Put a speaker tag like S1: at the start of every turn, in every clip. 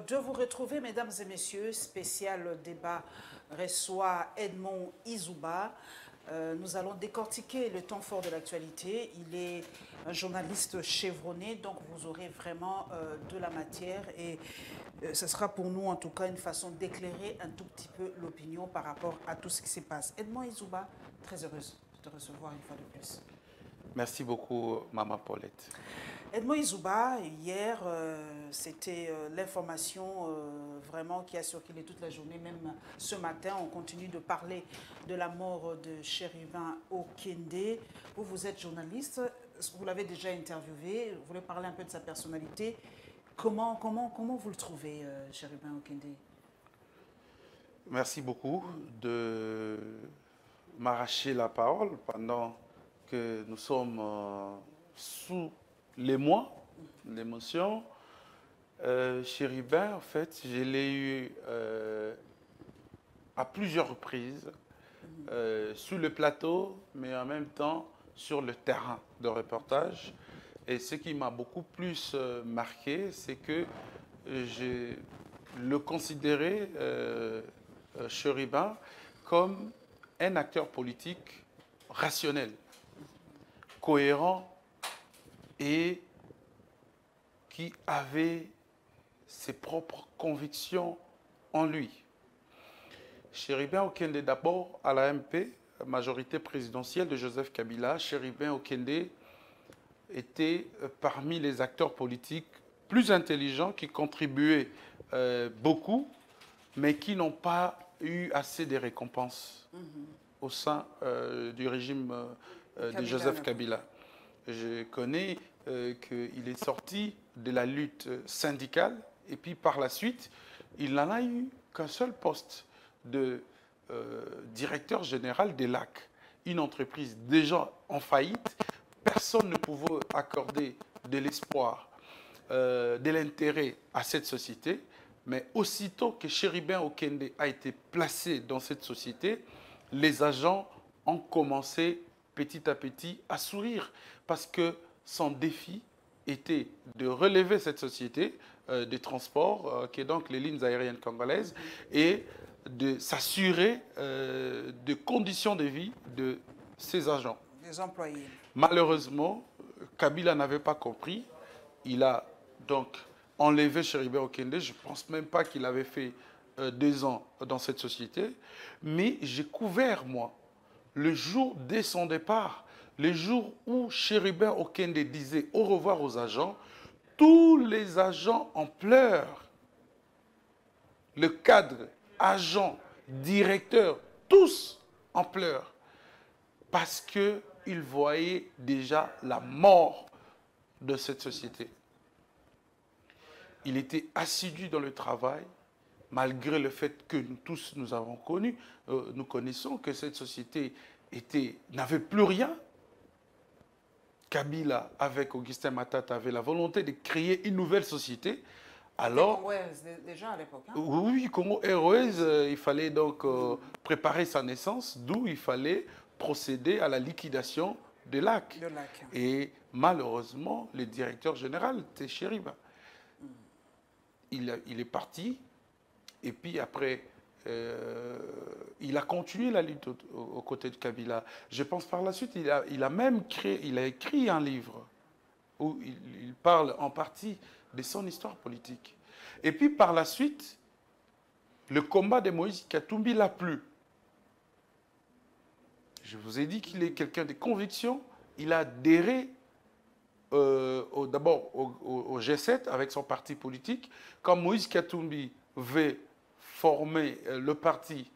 S1: de vous retrouver, mesdames et messieurs. Spécial débat reçoit Edmond Izouba. Nous allons décortiquer le temps fort de l'actualité. Il est un journaliste chevronné, donc vous aurez vraiment de la matière et ce sera pour nous en tout cas une façon d'éclairer un tout petit peu l'opinion par rapport à tout ce qui se passe. Edmond Izouba, très heureuse de te recevoir une fois de plus.
S2: Merci beaucoup, Maman Paulette.
S1: Edmond Izouba, hier, c'était l'information vraiment qui a circulé toute la journée, même ce matin. On continue de parler de la mort de Chérubin Okende. Vous êtes journaliste, vous l'avez déjà interviewé, vous voulez parler un peu de sa personnalité. Comment vous le trouvez, Chérubin Okende?
S2: Merci beaucoup de m'arracher la parole pendant que nous sommes sous l'émoi, l'émotion. Chérubin, en fait, je l'ai eu à plusieurs reprises, sur le plateau, mais en même temps sur le terrain de reportage. Et ce qui m'a beaucoup plus marqué, c'est que je le considérais, Chérubin, comme un acteur politique rationnel, cohérent et qui avait ses propres convictions en lui. Chérubin Okende, d'abord à la MP, majorité présidentielle de Joseph Kabila, Chérubin Okende était parmi les acteurs politiques plus intelligents qui contribuaient beaucoup, mais qui n'ont pas eu assez de récompenses au sein du régime de Joseph Kabila. Je connais qu'il est sorti de la lutte syndicale et puis par la suite, il n'en a eu qu'un seul poste de directeur général des LAC, une entreprise déjà en faillite. Personne ne pouvait accorder de l'espoir, de l'intérêt à cette société. Mais aussitôt que Chérubin Okende a été placé dans cette société, les agents ont commencé petit à petit à sourire parce que son défi était de relever cette société de transport, qui est donc les lignes aériennes congolaises, et de s'assurer de conditions de vie de ses agents.
S1: Les employés.
S2: Malheureusement, Kabila n'avait pas compris. Il a donc enlevé Chérubin Okende. Je ne pense même pas qu'il avait fait 2 ans dans cette société. Mais j'ai couvert, moi, le jour dès son départ, le jour où Chérubin Okende disait au revoir aux agents, tous les agents en pleurs. Le cadre, agent, directeur, tous en pleurs. Parce qu'ils voyaient déjà la mort de cette société. Il était assidu dans le travail, malgré le fait que nous tous nous avons connu, nous connaissons que cette société n'avait plus rien. Kabila, avec Augustin Matata, avait la volonté de créer une nouvelle société. Alors,
S1: Congo déjà à l'époque. Hein?
S2: Oui, Congo Airways, il fallait donc préparer sa naissance, d'où il fallait procéder à la liquidation de LAC. Et malheureusement, le directeur général, c'était Chérubin. Il est parti, et puis après, il a continué la lutte aux côtés de Kabila. Je pense par la suite, il a écrit un livre où il parle en partie de son histoire politique. Et puis par la suite, le combat de Moïse Katumbi l'a plu. Je vous ai dit qu'il est quelqu'un de conviction. Il a adhéré d'abord au G7 avec son parti politique. Quand Moïse Katumbi veut former le parti,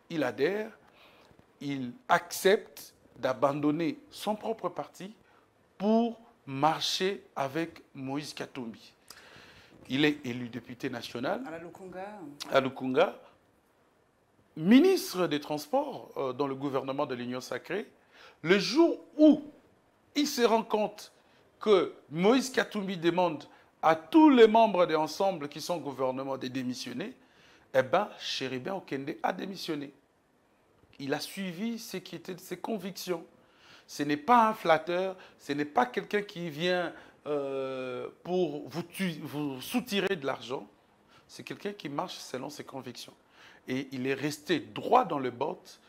S2: il adhère. Il accepte d'abandonner son propre parti pour marcher avec Moïse Katumbi. Il est élu député national à Lukunga, ministre des Transports dans le gouvernement de l'Union sacrée. Le jour où il se rend compte que Moïse Katumbi demande à tous les membres de l'ensemble qui sont au gouvernement de démissionner, eh bien, Chérubin Okende a démissionné. Il a suivi ce qui était de ses convictions. Ce n'est pas un flatteur, ce n'est pas quelqu'un qui vient pour vous soutirer de l'argent. c'est quelqu'un qui marche selon ses convictions. Et il est resté droit dans le bottes,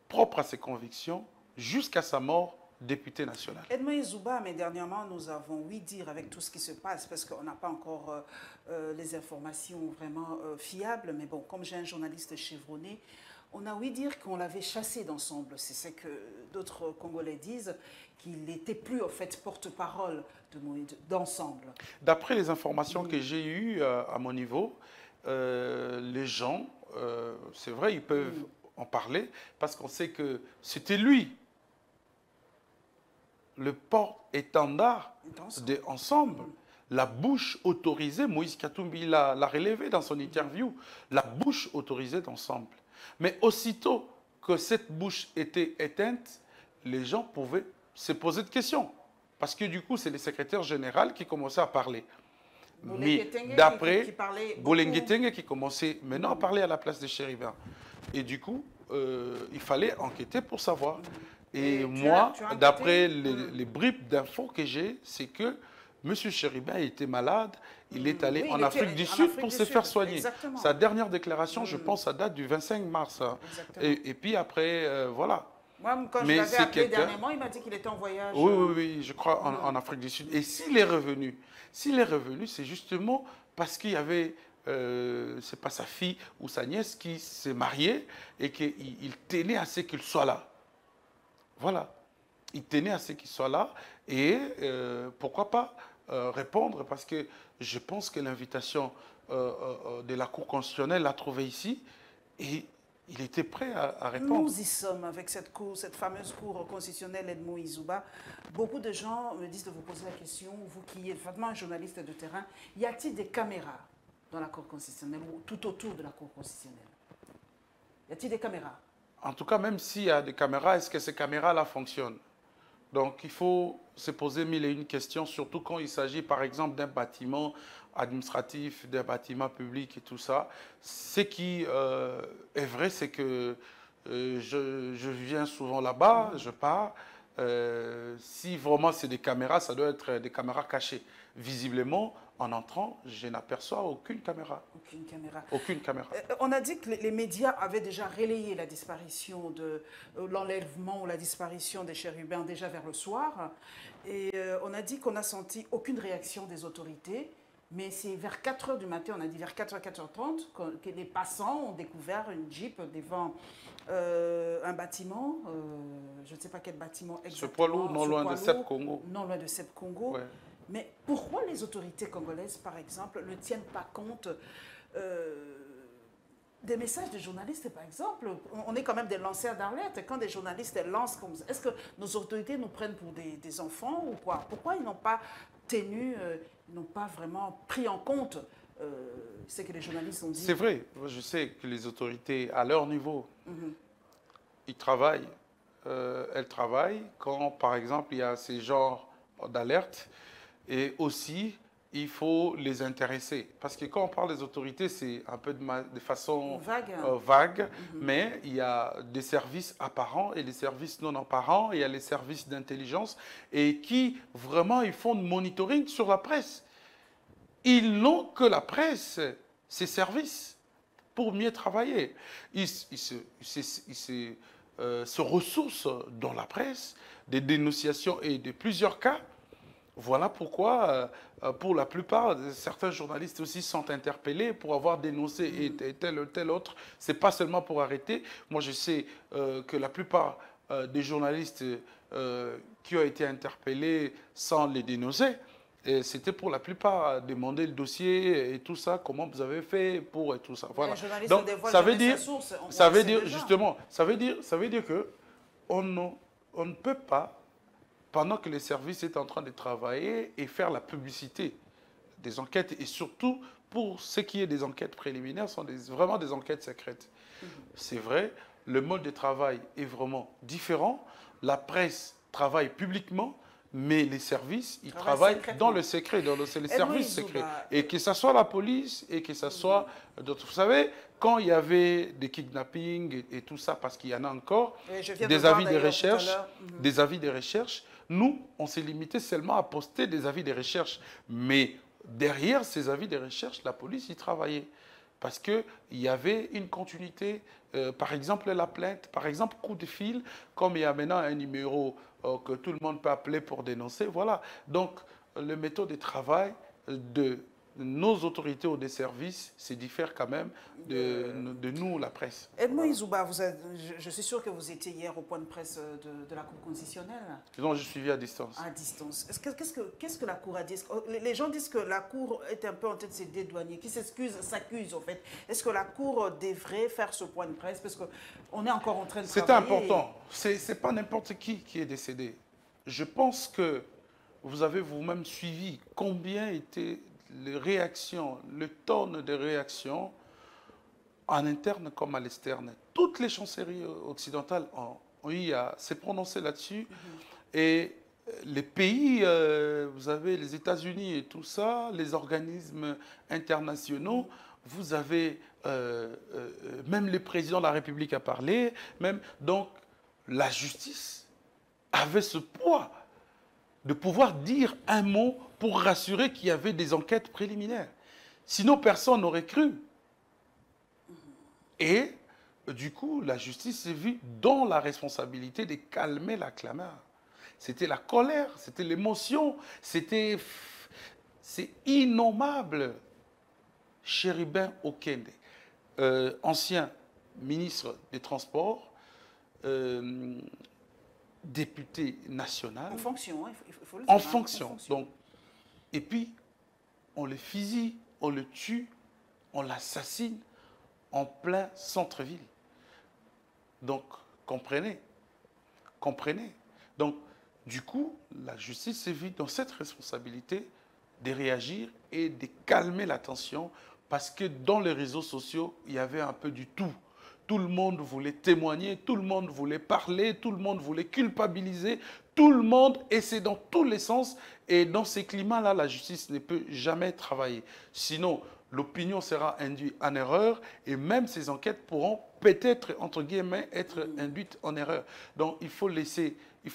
S2: propre à ses convictions, jusqu'à sa mort, député national.
S1: Edmond Izouba, mais dernièrement, nous avons ouï dire avec tout ce qui se passe, parce qu'on n'a pas encore les informations vraiment fiables, mais bon, comme j'ai un journaliste chevronné, on a ouï dire qu'on l'avait chassé d'ensemble. C'est ce que d'autres Congolais disent, qu'il n'était plus, en fait, porte-parole d'ensemble.
S2: D'après les informations que j'ai eues à mon niveau, les gens, c'est vrai, ils peuvent en parler, parce qu'on sait que c'était lui, le porte-étendard d'ensemble. La bouche autorisée, Moïse Katumbi l'a relevé dans son interview, la bouche autorisée d'ensemble. Mais aussitôt que cette bouche était éteinte, les gens pouvaient se poser de questions. Parce que du coup, c'est le secrétaire général qui commençait à parler. Mais d'après Bolenguetenge qui commençait maintenant à parler à la place de Chéribin. Et du coup, il fallait enquêter pour savoir. Et moi, d'après les bribes d'infos que j'ai, c'est que M. Chéribin était malade, il est allé en Afrique du Sud pour se faire soigner. Exactement. Sa dernière déclaration, je pense, ça date du 25 mars. Et puis après, voilà.
S1: Moi, quand je l'avais appelé dernièrement, il m'a dit qu'il était en voyage.
S2: Oui, je crois, en Afrique du Sud. Et s'il est revenu, c'est justement parce qu'il y avait, c'est pas sa fille ou sa nièce qui s'est mariée et qu'il tenait à ce qu'il soit là. Voilà. Il tenait à ce qu'il soit là et pourquoi pas répondre, parce que je pense que l'invitation de la Cour constitutionnelle l'a trouvé ici et il était prêt à répondre.
S1: Nous y sommes avec cette fameuse Cour constitutionnelle Edmond Izouba. Beaucoup de gens me disent de vous poser la question, vous qui êtes vraiment un journaliste de terrain, y a-t-il des caméras dans la Cour constitutionnelle ou tout autour de la Cour constitutionnelle? Y a-t-il des caméras?
S2: En tout cas, même s'il y a des caméras, est-ce que ces caméras-là fonctionnent? Donc, il faut se poser mille et une questions, surtout quand il s'agit, par exemple, d'un bâtiment administratif, d'un bâtiment public et tout ça. Ce qui est vrai, c'est que je viens souvent là-bas, je pars. Si vraiment c'est des caméras, ça doit être des caméras cachées. Visiblement, en entrant, je n'aperçois aucune caméra.
S1: Aucune caméra.
S2: Aucune caméra.
S1: On a dit que les médias avaient déjà relayé la disparition de l'enlèvement ou la disparition des chérubins déjà vers le soir. Et on a dit qu'on n'a senti aucune réaction des autorités. Mais c'est vers 4 h du matin, on a dit vers 4 h, 4 h 30, que les passants ont découvert une Jeep devant un bâtiment. Je ne sais pas quel bâtiment exactement.
S2: Ce poids lourd, non loin de Sep Congo.
S1: Non loin de Sep Congo. Ouais. Mais pourquoi les autorités congolaises, par exemple, ne tiennent pas compte des messages des journalistes, par exemple? On est quand même des lanceurs d'alerte. Quand des journalistes lancent comme ça, est-ce que nos autorités nous prennent pour des enfants ou quoi? Pourquoi ils n'ont pas tenu, ils n'ont pas vraiment pris en compte ce que les journalistes ont dit?
S2: C'est vrai. Je sais que les autorités, à leur niveau, ils travaillent. Elles travaillent quand, par exemple, il y a ces genres d'alerte. Et aussi, il faut les intéresser. Parce que quand on parle des autorités, c'est un peu de façon vague, mais il y a des services apparents et des services non apparents, il y a les services d'intelligence, et qui, vraiment, ils font du monitoring sur la presse. Ils n'ont que la presse, ces services, pour mieux travailler. Ils se ressourcent dans la presse, des dénonciations et de plusieurs cas. Voilà pourquoi, pour la plupart, certains journalistes aussi sont interpellés pour avoir dénoncé et tel ou tel autre. Ce n'est pas seulement pour arrêter. Moi, je sais que la plupart des journalistes qui ont été interpellés sans les dénoncer, c'était pour la plupart demander le dossier et tout ça, comment vous avez fait pour et tout ça. Voilà. Donc, ça veut dire justement, ça veut dire que on ne peut pas, pendant que les services est en train de travailler et faire la publicité des enquêtes, et surtout pour ce qui est des enquêtes préliminaires, sont vraiment des enquêtes secrètes. C'est vrai, le mode de travail est vraiment différent. La presse travaille publiquement, mais les services, ils travaillent dans le secret, c'est les services secrets. Et que ce soit la police et que ce soit d'autres. Vous savez, quand il y avait des kidnappings et tout ça, parce qu'il y en a encore, des avis de recherche, nous, on s'est limité seulement à poster des avis de recherche. Mais derrière ces avis de recherche, la police y travaillait. parce qu'il y avait une continuité. Par exemple, la plainte, par exemple, coup de fil, comme il y a maintenant un numéro que tout le monde peut appeler pour dénoncer, voilà. Donc, le méthode de travail de nos autorités ou des services se diffère quand même de nous, la presse.
S1: Edmond Izouba, je suis sûr que vous étiez hier au point de presse de la Cour constitutionnelle.
S2: Donc, je suivis à distance.
S1: À distance. Qu'est-ce que la Cour a dit? Les gens disent que la Cour est un peu en train de se dédouaner, qui s'accuse en fait. Est-ce que la Cour devrait faire ce point de presse? Parce qu'on est encore en train de travailler.
S2: C'est important. C'est pas n'importe qui est décédé. Je pense que vous avez vous-même suivi combien étaient les réactions, le tonne de réactions en interne comme à l'externe. Toutes les chancelleries occidentales ont eu à se prononcer là-dessus. Et les pays, vous avez les États-Unis et tout ça, les organismes internationaux, vous avez même le président de la République a parlé, donc la justice avait ce poids de pouvoir dire un mot pour rassurer qu'il y avait des enquêtes préliminaires. Sinon, personne n'aurait cru. Et du coup, la justice s'est vue dans la responsabilité de calmer la clameur. C'était la colère, c'était l'émotion, c'est innommable. Chérubin Okende, ancien ministre des Transports, député national.
S1: En fonction, hein, il faut le dire.
S2: En fonction. Donc, et puis, on le fusille, on le tue, on l'assassine en plein centre-ville. Donc, comprenez. Donc, du coup, la justice s'est vue dans cette responsabilité de réagir et de calmer la tension parce que dans les réseaux sociaux, il y avait un peu du tout. Tout le monde voulait témoigner, tout le monde voulait parler, tout le monde voulait culpabiliser, tout le monde, et c'est dans tous les sens. Et dans ces climats-là, la justice ne peut jamais travailler. Sinon, l'opinion sera induite en erreur et même ces enquêtes pourront peut-être, entre guillemets, être induites en erreur. Donc, il faut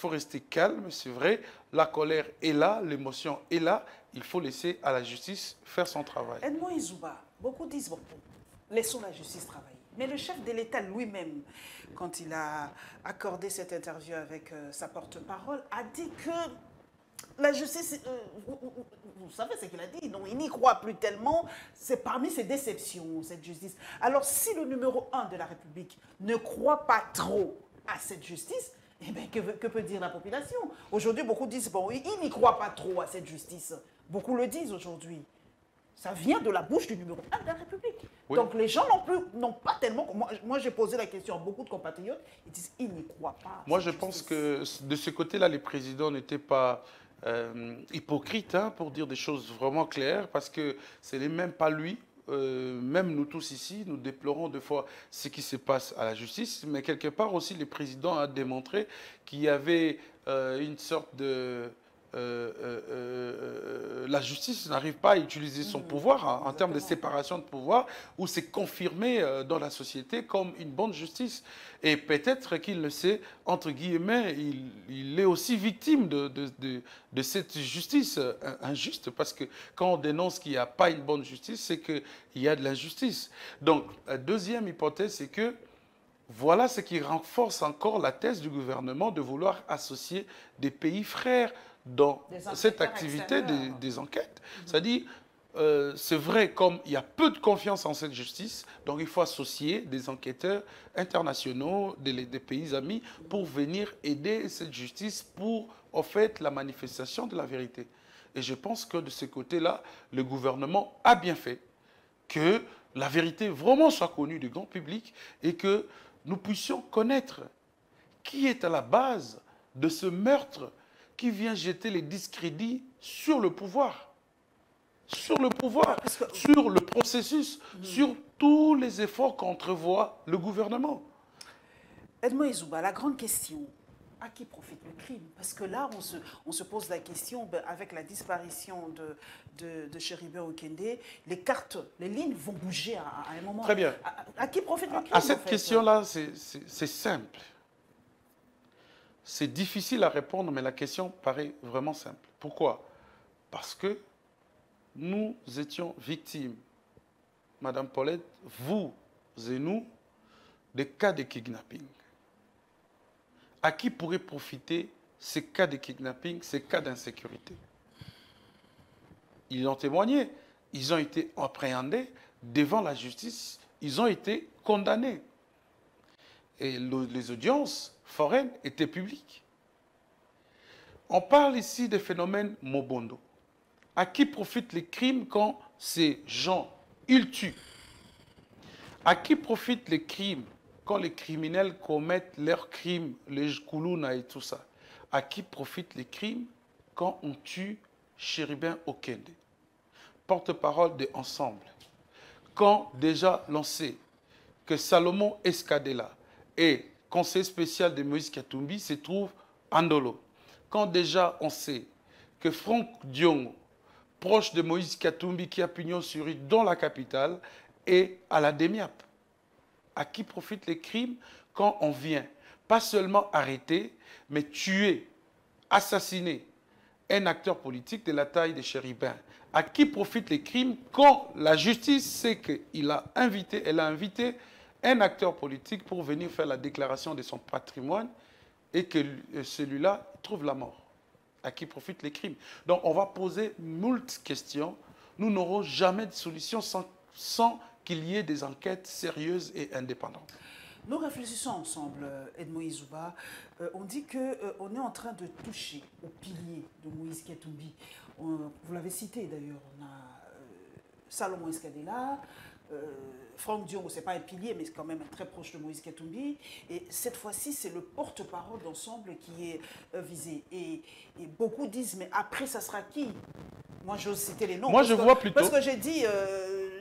S2: rester calme, c'est vrai. La colère est là, l'émotion est là. Il faut laisser à la justice faire son travail.
S1: Edmond Izouba, beaucoup disent, bon, laissons la justice travailler. Mais le chef de l'État lui-même, quand il a accordé cette interview avec sa porte-parole, a dit que la justice, vous savez ce qu'il a dit, non, il n'y croit plus tellement, c'est parmi ses déceptions, cette justice. Alors si le numéro 1 de la République ne croit pas trop à cette justice, eh bien, que peut dire la population? Aujourd'hui, beaucoup disent, bon, il n'y croit pas trop à cette justice. Beaucoup le disent aujourd'hui. Ça vient de la bouche du numéro 1 de la République. Oui. Donc les gens n'ont pas tellement... Moi j'ai posé la question à beaucoup de compatriotes, ils disent ils n'y croient pas.
S2: Moi je pense que de ce côté-là, les présidents n'étaient pas hypocrites pour dire des choses vraiment claires, parce que ce n'est même pas lui. Même nous tous ici, nous déplorons des fois ce qui se passe à la justice, mais quelque part aussi le président a démontré qu'il y avait une sorte de... la justice n'arrive pas à utiliser son pouvoir en termes de séparation de pouvoir, ou c'est confirmé dans la société comme une bonne justice. Et peut-être qu'il le sait, entre guillemets, il est aussi victime de cette justice injuste, parce que quand on dénonce qu'il n'y a pas une bonne justice, c'est qu'il y a de l'injustice. Donc, la deuxième hypothèse, c'est que voilà ce qui renforce encore la thèse du gouvernement de vouloir associer des pays frères dans cette activité des enquêtes. C'est-à-dire, c'est vrai, comme il y a peu de confiance en cette justice, donc il faut associer des enquêteurs internationaux, des pays amis, pour venir aider cette justice pour, en fait, la manifestation de la vérité. Et je pense que de ce côté-là, le gouvernement a bien fait que la vérité vraiment soit connue du grand public et que nous puissions connaître qui est à la base de ce meurtre qui vient jeter les discrédits sur le pouvoir, sur le processus, sur tous les efforts qu'entrevoit le gouvernement.
S1: Edmond Izouba, la grande question, à qui profite le crime? Parce que là, on se pose la question, avec la disparition de Chérubin Okende, les cartes, les lignes vont bouger à un moment.
S2: Très bien.
S1: À qui profite le crime?
S2: À cette question-là, c'est simple. C'est difficile à répondre, mais la question paraît vraiment simple. Pourquoi? Parce que nous étions victimes Madame Paulette, vous et nous, des cas de kidnapping. À qui pourraient profiter ces cas de kidnapping, ces cas d'insécurité? Ils ont témoigné, ils ont été appréhendés devant la justice, ils ont été condamnés. Et les audiences foraines étaient publiques. On parle ici des phénomènes Mobondo. À qui profitent les crimes quand ces gens, ils tuent? À qui profitent les crimes quand les criminels commettent leurs crimes, les Koulouna et tout ça? À qui profitent les crimes quand on tue Chérubin Okende, porte-parole de Ensemble? Quand déjà l'on sait que Salomon Escadela et conseiller spécial de Moïse Katumbi se trouve à Ndolo. Quand déjà on sait que Franck Diongo, proche de Moïse Katumbi qui a pignon sur rue dans la capitale, est à la DEMIAP. À qui profitent les crimes quand on vient pas seulement arrêter, mais tuer, assassiner un acteur politique de la taille de Chérubin? À qui profitent les crimes quand la justice sait qu'elle a invité un acteur politique pour venir faire la déclaration de son patrimoine et que celui-là trouve la mort? À qui profitent les crimes? Donc on va poser moult questions. Nous n'aurons jamais de solution sans qu'il y ait des enquêtes sérieuses et indépendantes.
S1: Nous réfléchissons ensemble, Edmond Izouba. On dit qu'on est en train de toucher au pilier de Moïse Katumbi. Vous l'avez cité d'ailleurs, on a Salomon Escadela, Franck Diongo, ce n'est pas un pilier, mais c'est quand même très proche de Moïse Katumbi. Et cette fois-ci, c'est le porte-parole d'Ensemble qui est visé. Et beaucoup disent, mais après, ça sera qui? Moi, j'ose citer les noms.
S2: Moi, je vois plutôt...
S1: Parce que j'ai dit,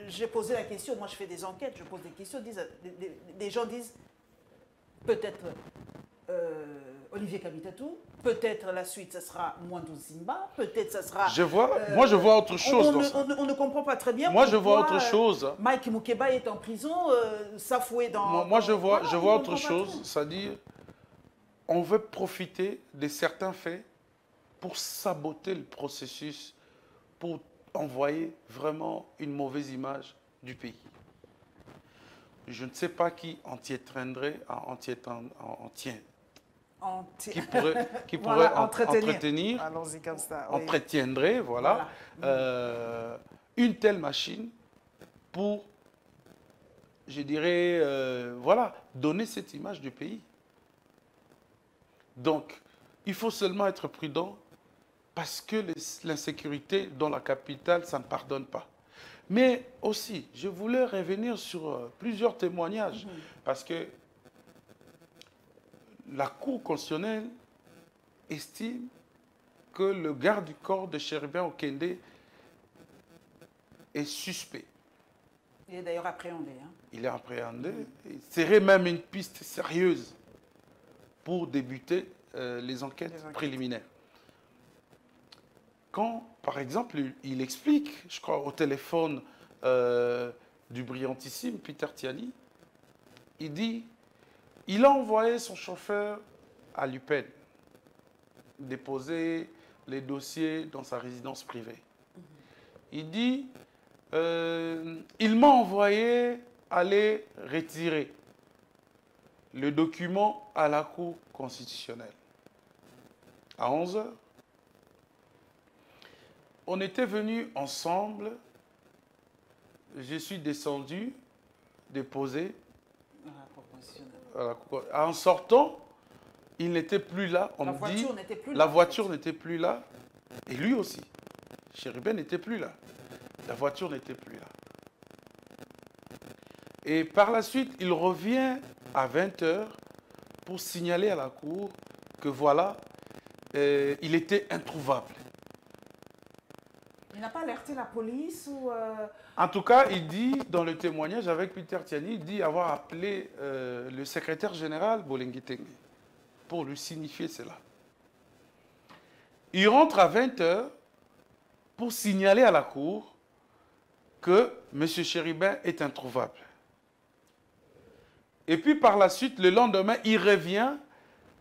S1: j'ai posé la question, moi je fais des enquêtes, je pose des questions, des gens disent, peut-être Olivier Kabitatou, peut-être la suite, ça sera Mwando Zimba, peut-être ça sera...
S2: moi, je vois autre chose dans ça.
S1: On ne comprend pas très bien.
S2: Moi, je vois autre chose.
S1: Mike Moukeba est en prison, Safoué dans...
S2: Moi, je vois autre chose, c'est-à-dire, on veut profiter de certains faits pour saboter le processus, pour envoyer vraiment une mauvaise image du pays. Je ne sais pas qui qui pourrait
S1: voilà,
S2: entretenir,
S1: allons-y comme ça, oui.
S2: entretiendrait, voilà. Une telle machine pour, je dirais, voilà, donner cette image du pays. Donc, il faut seulement être prudent parce que l'insécurité dans la capitale, ça ne pardonne pas. Mais aussi, je voulais revenir sur plusieurs témoignages parce que la Cour constitutionnelle estime que le garde du corps de Chérubin Okende est suspect.
S1: Il est d'ailleurs appréhendé. Hein.
S2: Il est appréhendé. Il serait même une piste sérieuse pour débuter les enquêtes préliminaires. Quand, par exemple, il explique, je crois, au téléphone du brillantissime Peter Tiani, il dit, il a envoyé son chauffeur à l'UPEN déposer les dossiers dans sa résidence privée. Il dit, il m'a envoyé aller retirer le document à la Cour constitutionnelle. À 11 h, on était venus ensemble, je suis descendu, déposé. En sortant, il n'était plus là. On me dit, la voiture n'était plus là. Et lui aussi. Chérubin n'était plus là. La voiture n'était plus là. Et par la suite, il revient à 20 h pour signaler à la cour que voilà, il était introuvable.
S1: Il n'a pas alerté la police ou...
S2: En tout cas, il dit, dans le témoignage avec Peter Tiani, il dit avoir appelé le secrétaire général Bolengi Tengue pour lui signifier cela. Il rentre à 20 h pour signaler à la cour que M. Chérubin est introuvable. Et puis par la suite, le lendemain, il revient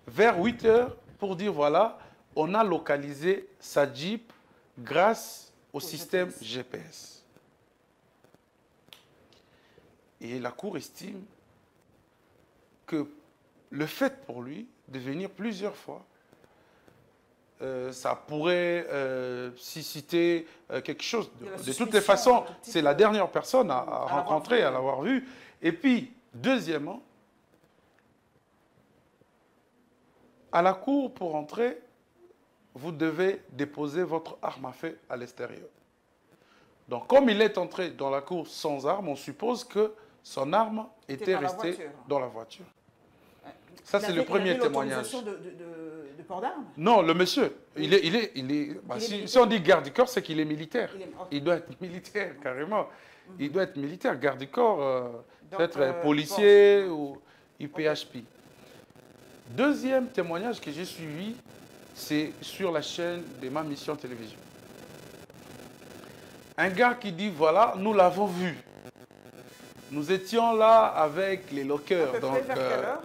S2: vers 8 h pour dire voilà, on a localisé sa Jeep grâce au système GPS. Et la Cour estime que le fait pour lui de venir plusieurs fois, ça pourrait susciter quelque chose. De toutes les façons, c'est la dernière personne à rencontrer, à l'avoir vue. Et puis, deuxièmement, à la Cour, pour entrer, vous devez déposer votre arme à feu à l'extérieur. Donc, comme il est entré dans la Cour sans arme, on suppose que son arme était restée dans la voiture. Ça, c'est le premier témoignage.
S1: De port d'armes?
S2: Non, le monsieur, si on dit garde du corps, c'est qu'il est militaire. Il doit être militaire, carrément. Il doit être militaire, garde du corps, peut-être policier ou IPHP. Deuxième témoignage que j'ai suivi, c'est sur la chaîne de ma mission télévision. Un gars qui dit, voilà, nous l'avons vu. Nous étions là avec les lockers.
S1: À peu près vers quelle heure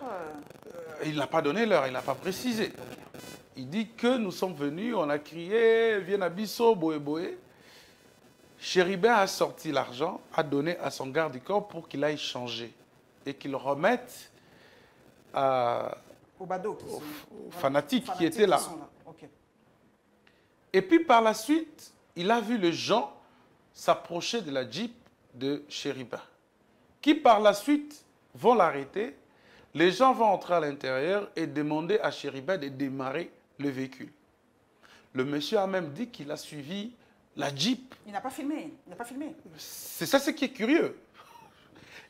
S2: il n'a pas donné l'heure, il n'a pas précisé. Il dit que nous sommes venus, on a crié, viens à Bisso, Boé Boé. Chéribin a sorti l'argent, a donné à son garde du corps pour qu'il aille changer et qu'il remette
S1: aux
S2: fanatiques qui étaient là.
S1: Okay.
S2: Et puis par la suite, il a vu les gens s'approcher de la Jeep de Chéribin, qui par la suite vont l'arrêter. Les gens vont entrer à l'intérieur et demander à Chéribin de démarrer le véhicule. Le monsieur a même dit qu'il a suivi la Jeep.
S1: Il n'a pas filmé. Il n'a pas filmé.
S2: C'est ça ce qui est curieux.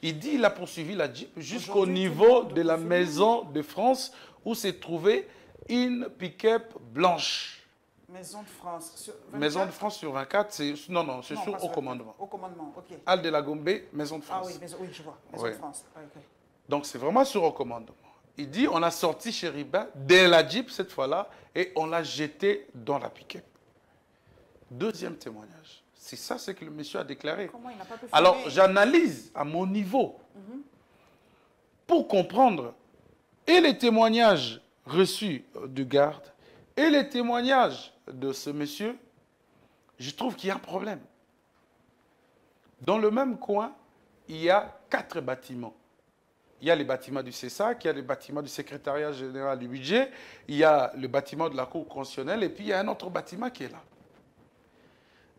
S2: Il dit qu'il a poursuivi la Jeep jusqu'au niveau de la Maison de France où s'est trouvée une pick-up blanche.
S1: Maison de France sur 24?
S2: Maison de France sur 24, c'est sur Haut Commandement.
S1: Au commandement, ok.
S2: Al de la Gombe, Maison de France.
S1: Ah oui, je vois. Maison de France. Ah, okay.
S2: Donc c'est vraiment sur Haut Commandement. Il dit on a sorti Chéribin de la Jeep cette fois-là et on l'a jeté dans la pick-up. Deuxième témoignage. C'est ça ce que le monsieur a déclaré.
S1: Comment il n'a pas pu filmer?
S2: Alors j'analyse à mon niveau pour comprendre et les témoignages reçus du garde et les témoignages de ce monsieur. Je trouve qu'il y a un problème. Dans le même coin, il y a 4 bâtiments. Il y a les bâtiments du CESAC, il y a les bâtiments du secrétariat général du budget, il y a le bâtiment de la Cour constitutionnelle et puis il y a un autre bâtiment qui est là.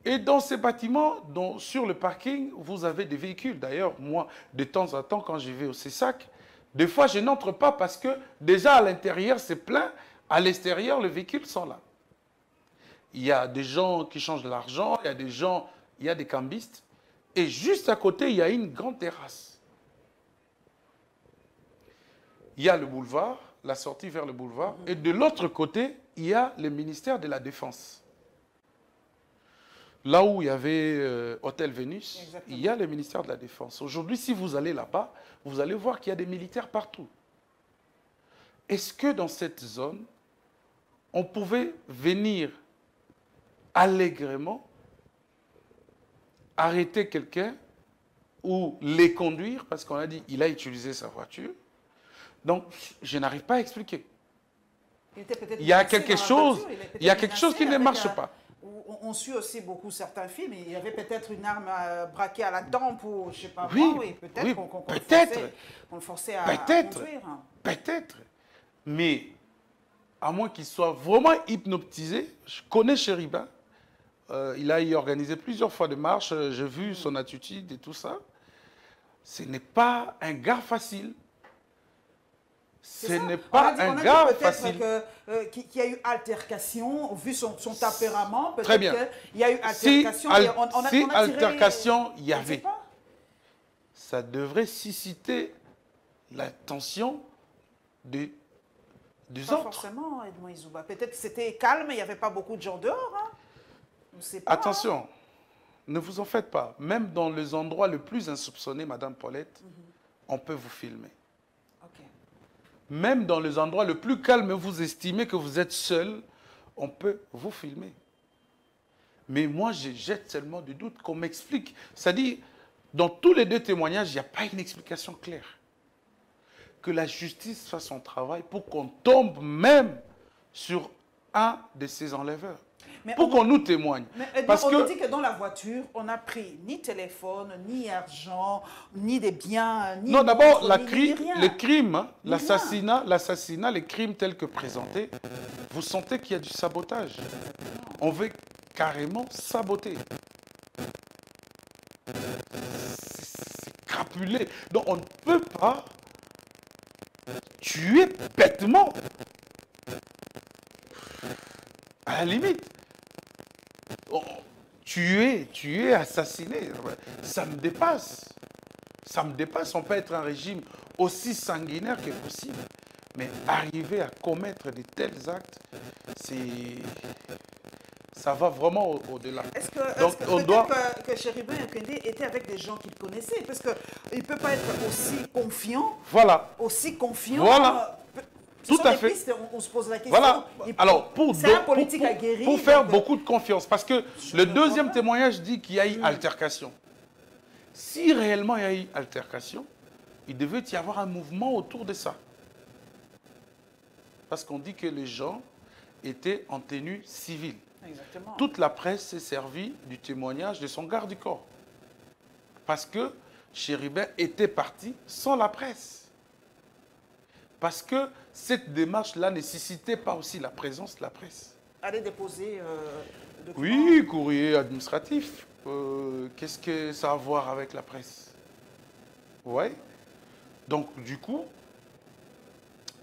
S2: Et dans ces bâtiments, sur le parking, vous avez des véhicules. D'ailleurs, moi, de temps en temps, quand je vais au CESAC, des fois, je n'entre pas parce que déjà à l'intérieur, c'est plein. À l'extérieur, les véhicules sont là. Il y a des gens qui changent de l'argent, il y a des gens, il y a des cambistes. Et juste à côté, il y a une grande terrasse. Il y a le boulevard, la sortie vers le boulevard. Et de l'autre côté, il y a le ministère de la Défense. Là où il y avait Hôtel Vénus, il y a le ministère de la Défense. Aujourd'hui, si vous allez là-bas, vous allez voir qu'il y a des militaires partout. Est-ce que dans cette zone, on pouvait venir allègrement arrêter quelqu'un ou les conduire, parce qu'on a dit qu'il a utilisé sa voiture. Donc, je n'arrive pas à expliquer. Il y a quelque chose qui ne marche pas.
S1: On suit aussi beaucoup certains films. Il y avait peut-être une arme braquée à la tempe ou je ne sais pas
S2: quoi. Oui,
S1: peut-être qu'on le forçait à conduire.
S2: Peut-être. Mais à moins qu'il soit vraiment hypnotisé, je connais Chéribin. Il a y organisé plusieurs fois de marches. J'ai vu son attitude et tout ça. Ce n'est pas un gars facile. Ce n'est pas un gars facile.
S1: Qu'il y a eu altercation, vu son tempérament,
S2: peut-être
S1: qu'il y a eu altercation.
S2: Si altercation il y avait, ça devrait susciter l'attention des autres.
S1: Pas forcément, Edmond Izouba. Peut-être que c'était calme, il n'y avait pas beaucoup de gens dehors. Hein. On sait pas,
S2: attention, ne vous en faites pas. Même dans les endroits les plus insoupçonnés, Madame Paulette, on peut vous filmer. Même dans les endroits les plus calmes, vous estimez que vous êtes seul, on peut vous filmer. Mais moi, je jette seulement du doute qu'on m'explique. C'est-à-dire, dans tous les 2 témoignages, il n'y a pas une explication claire. Que la justice fasse son travail pour qu'on tombe même sur un de ces enlèveurs.
S1: Mais
S2: pour qu'on nous témoigne.
S1: Mais
S2: Parce
S1: on
S2: que
S1: nous dit que dans la voiture, on n'a pris ni téléphone, ni argent, ni des biens, ni
S2: non, d'abord,
S1: montre, ni rien.
S2: le crime, hein,
S1: Ni
S2: l'assassinat, les crimes tels que présentés, vous sentez qu'il y a du sabotage. On veut carrément saboter. C'est crapulé. Donc on ne peut pas tuer bêtement. À la limite. Tuer, assassiner, ça me dépasse. Ça me dépasse. On peut être un régime aussi sanguinaire que possible. Mais arriver à commettre de tels actes, ça va vraiment au-delà.
S1: Est-ce que que Chérubin Okende était avec des gens qu'il connaissait? Parce qu'il ne peut pas être aussi confiant.
S2: Voilà.
S1: Aussi confiant.
S2: Voilà. Tout à fait.
S1: Pistes, on se pose la question.
S2: Voilà. Alors,
S1: c'est un politique aguerri.
S2: Pour faire beaucoup de confiance. Parce que le deuxième témoignage dit qu'il y a eu altercation. Si réellement il y a eu altercation, il devait y avoir un mouvement autour de ça. Parce qu'on dit que les gens étaient en tenue civile.
S1: Exactement.
S2: Toute la presse s'est servie du témoignage de son garde du corps. Parce que Chérubin était parti sans la presse. Parce que cette démarche-là ne nécessitait pas aussi la présence de la presse.
S1: Aller déposer
S2: oui, courrier administratif. Qu'est-ce que ça a à voir avec la presse? Oui. Donc, du coup,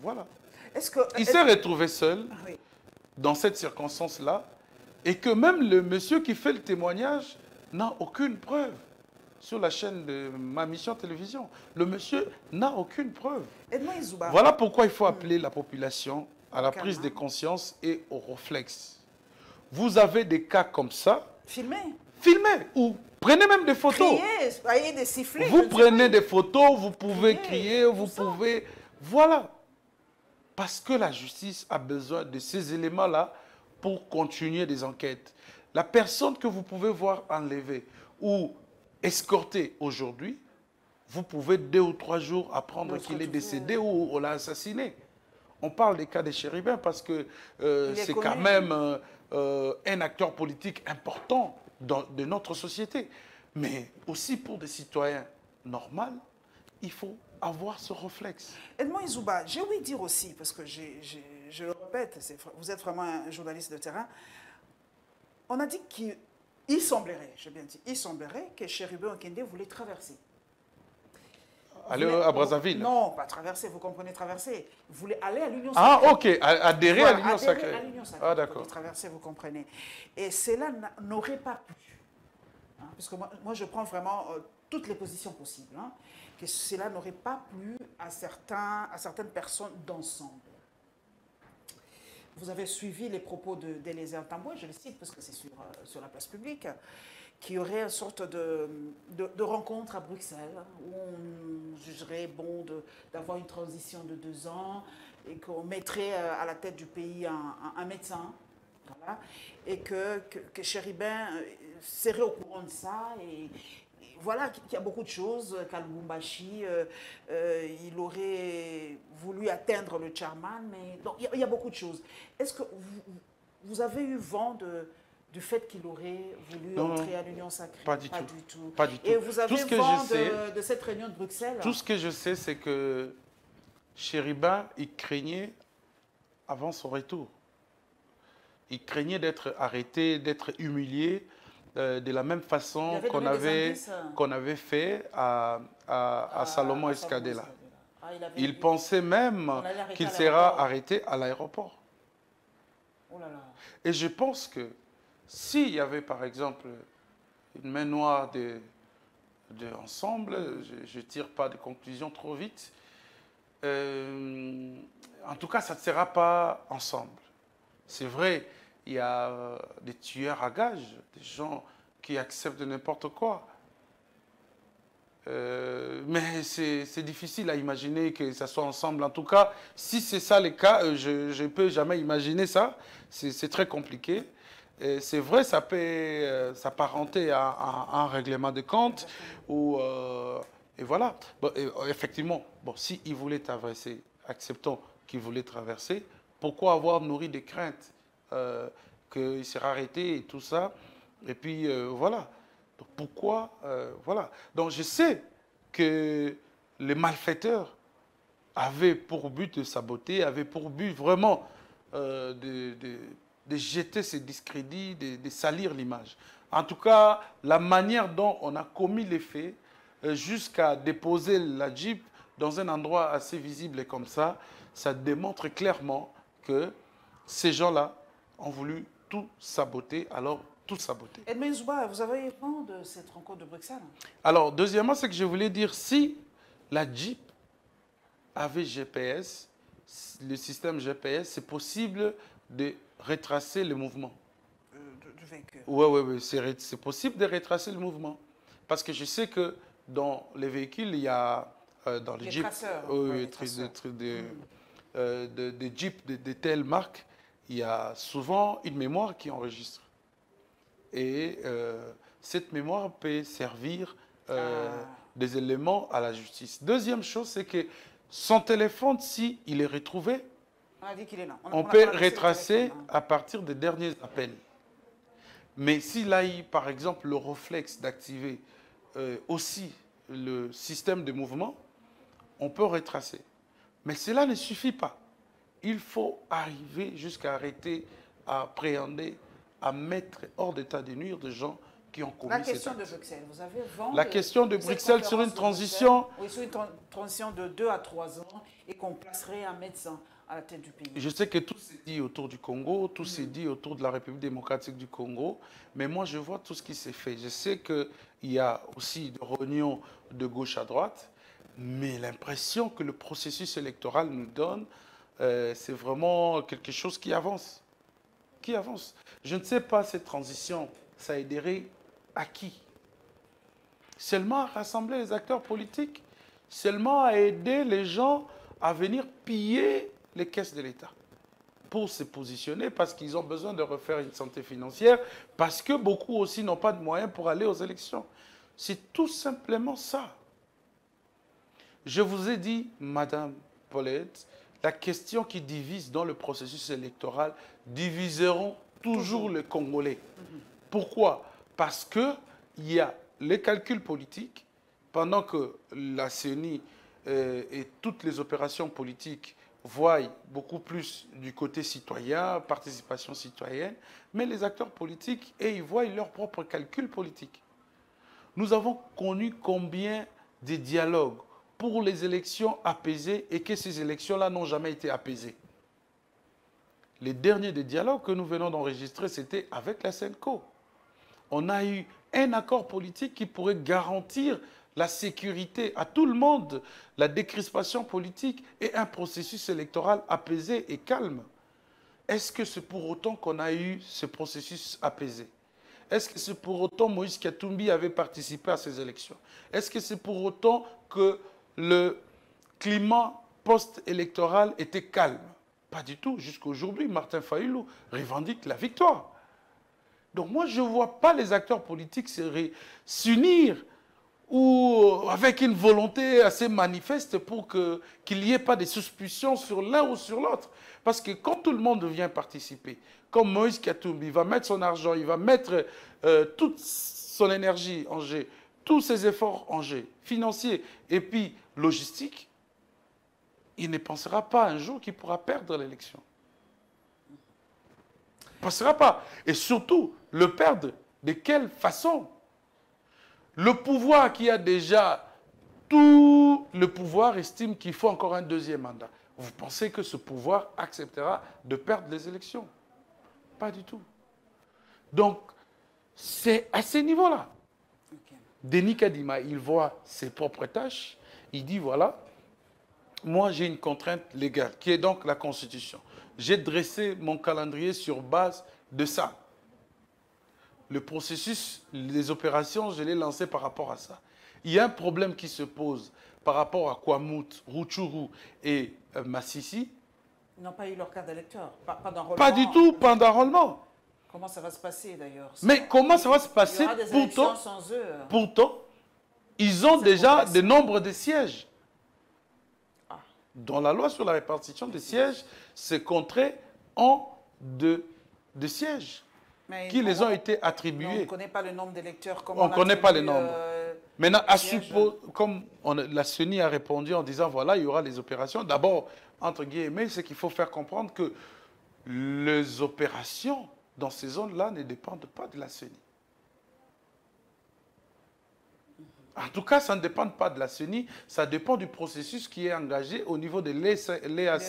S2: voilà. Il s'est retrouvé seul dans cette circonstance-là et que même le monsieur qui fait le témoignage n'a aucune preuve. Sur la chaîne de ma mission télévision. Le monsieur n'a aucune preuve. Voilà pourquoi il faut appeler la population à la prise de conscience et au réflexe. Vous avez des cas comme ça.
S1: Filmez.
S2: Filmez ou prenez même des photos.
S1: Criez, soyez des sifflets.
S2: Vous prenez des photos, vous pouvez crier, vous pouvez... Voilà. Parce que la justice a besoin de ces éléments-là pour continuer des enquêtes. La personne que vous pouvez voir enlevée ou escorté aujourd'hui, vous pouvez 2 ou 3 jours apprendre qu'il est décédé ou on l'a assassiné. On parle des cas des Chérubins parce que c'est quand même un acteur politique important de notre société. Mais aussi pour des citoyens normaux, il faut avoir ce réflexe.
S1: Edmond Izouba, j'ai ouï dire aussi, parce que je le répète, vous êtes vraiment un journaliste de terrain, on a dit qu'il semblerait, j'ai bien dit, il semblerait que Chérubin Okende voulait traverser.
S2: Aller à Brazzaville?
S1: Non, pas traverser, vous comprenez traverser. Vous voulez aller à l'Union
S2: Sacrée.
S1: Ah,
S2: ok, adhérer à l'Union Sacrée.
S1: Ah, d'accord. Traverser, vous comprenez. Et cela n'aurait pas pu. Hein, parce que moi, je prends vraiment toutes les positions possibles. Hein, que cela n'aurait pas plu à certaines personnes d'ensemble. Vous avez suivi les propos d'Elézer Tamboué, je le cite parce que c'est sur la place publique, qu'il y aurait une sorte de rencontre à Bruxelles où on jugerait bon d'avoir une transition de 2 ans et qu'on mettrait à la tête du pays un médecin. Voilà, et que Chérubin serait au courant de ça et voilà qu'il y a beaucoup de choses, qu'à Lubumbashi, il aurait voulu atteindre le chairman, mais donc, il y a beaucoup de choses. Est-ce que vous avez eu vent du fait qu'il aurait voulu entrer à l'Union Sacrée?
S2: Pas du tout. Pas du tout.
S1: Et vous avez vent de cette réunion de Bruxelles?
S2: Tout ce que je sais, c'est que Chérubin, il craignait avant son retour. Il craignait d'être arrêté, d'être humilié, de la même façon qu'on avait fait à Salomon Escadela. Il pensait même qu'il sera arrêté à l'aéroport.
S1: Oh là là.
S2: Et je pense que s'il y avait par exemple une main noire ensemble, je ne tire pas de conclusion trop vite, en tout cas ça ne sera pas ensemble. C'est vrai, il y a des tueurs à gages, des gens qui acceptent n'importe quoi. Mais c'est difficile à imaginer que ça soit ensemble. En tout cas, si c'est ça le cas, je ne peux jamais imaginer ça. C'est très compliqué. C'est vrai, ça peut s'apparenter à un règlement de compte. Et voilà. Bon, effectivement, bon, s'il voulait traverser, acceptons qu'il voulait traverser, pourquoi avoir nourri des craintes qu'il sera arrêté et tout ça. Et puis, voilà. Donc, pourquoi voilà. Donc, je sais que les malfaiteurs avaient pour but de saboter, avaient pour but vraiment de jeter ces discrédits, de salir l'image. En tout cas, la manière dont on a commis les faits, jusqu'à déposer la Jeep dans un endroit assez visible comme ça démontre clairement que ces gens-là ont voulu tout saboter, alors tout saboter.
S1: Edmond Izouba, vous avez vent de cette rencontre de Bruxelles?
S2: Alors, deuxièmement, c'est que je voulais dire, si la Jeep avait GPS, le système GPS, c'est possible de retracer le mouvement.
S1: Du véhicule.
S2: Oui, c'est possible de retracer le mouvement. Parce que je sais que dans les véhicules, il y a, dans les Jeeps,
S1: traceurs,
S2: des Jeeps de telle marque, il y a souvent une mémoire qui enregistre. Et cette mémoire peut servir des éléments à la justice. Deuxième chose, c'est que son téléphone, si il est retrouvé,
S1: on a dit qu'il est là.
S2: on peut retracer à partir des derniers appels. Mais s'il a eu, par exemple, le réflexe d'activer aussi le système de mouvement, on peut retracer. Mais cela ne suffit pas. Il faut arriver jusqu'à arrêter, à appréhender, à mettre hors d'état de nuire des gens qui ont commis cet acte.
S1: La question de Bruxelles, vous avez vent
S2: la question de Bruxelles sur une transition...
S1: Oui, sur une transition de 2 à 3 ans et qu'on placerait un médecin à la tête du pays.
S2: Je sais que tout s'est dit autour du Congo, tout s'est dit autour de la République démocratique du Congo, mais moi je vois tout ce qui s'est fait. Je sais qu'il y a aussi des réunions de gauche à droite, mais l'impression que le processus électoral nous donne, c'est vraiment quelque chose qui avance. Qui avance. Je ne sais pas, cette transition, ça aiderait à qui? Seulement à rassembler les acteurs politiques, seulement à aider les gens à venir piller les caisses de l'État pour se positionner, parce qu'ils ont besoin de refaire une santé financière, parce que beaucoup aussi n'ont pas de moyens pour aller aux élections. C'est tout simplement ça. Je vous ai dit, Madame Paulette, la question qui divise dans le processus électoral diviseront toujours les Congolais. Pourquoi? Parce qu'il y a les calculs politiques, pendant que la CENI et toutes les opérations politiques voient beaucoup plus du côté citoyen, participation citoyenne, mais les acteurs politiques, ils voient leurs propres calculs politiques. Nous avons connu combien de dialogues pour les élections apaisées et que ces élections-là n'ont jamais été apaisées. Les derniers des dialogues que nous venons d'enregistrer, c'était avec la SENCO. On a eu un accord politique qui pourrait garantir la sécurité à tout le monde, la décrispation politique et un processus électoral apaisé et calme. Est-ce que c'est pour autant qu'on a eu ce processus apaisé? Est-ce que c'est pour autant que Moïse Katumbi avait participé à ces élections? Est-ce que c'est pour autant que le climat post-électoral était calme? Pas du tout. Jusqu'à aujourd'hui, Martin Fayulu revendique la victoire. Donc moi, je ne vois pas les acteurs politiques s'unir ou avec une volonté assez manifeste pour qu'il n'y ait pas de suspicions sur l'un ou sur l'autre. Parce que quand tout le monde vient participer, comme Moïse Katumbi, il va mettre son argent, il va mettre toute son énergie en jeu, tous ses efforts en jeu, financiers et puis logistiques, il ne pensera pas un jour qu'il pourra perdre l'élection. Il ne pensera pas. Et surtout, le perdre, de quelle façon? Le pouvoir qui a déjà tout le pouvoir estime qu'il faut encore un deuxième mandat. Vous pensez que ce pouvoir acceptera de perdre les élections? Pas du tout. Donc, c'est à ce niveau-là. Okay. Denis Kadima, il voit ses propres tâches. Il dit, voilà, moi j'ai une contrainte légale, qui est donc la Constitution. J'ai dressé mon calendrier sur base de ça. Le processus, les opérations, je l'ai lancé par rapport à ça. Il y a un problème qui se pose par rapport à Kwamut, Rutshuru et Massissi.
S1: Ils n'ont pas eu leur carte d'électeur, pas d'enrôlement.
S2: Pas du tout, pas d'enrôlement.
S1: Comment ça va se passer d'ailleurs?
S2: Mais comment ça va se passer?
S1: Il y aura des élections sans eux.
S2: Pourtant, ils ont déjà des nombres de sièges. Dans la loi sur la répartition des sièges, c'est compté en 2 de sièges
S1: Mais
S2: qui les ont été
S1: on
S2: attribués.
S1: ne connaît pas le nombre d'électeurs.
S2: On ne connaît pas les nombres. Maintenant,
S1: sièges.
S2: comme la CENI a répondu en disant, voilà, il y aura les opérations. D'abord, entre guillemets, c'est qu'il faut faire comprendre que les opérations dans ces zones-là ne dépendent pas de la CENI. En tout cas, ça ne dépend pas de la CENI, ça dépend du processus qui est engagé au niveau de l'EAC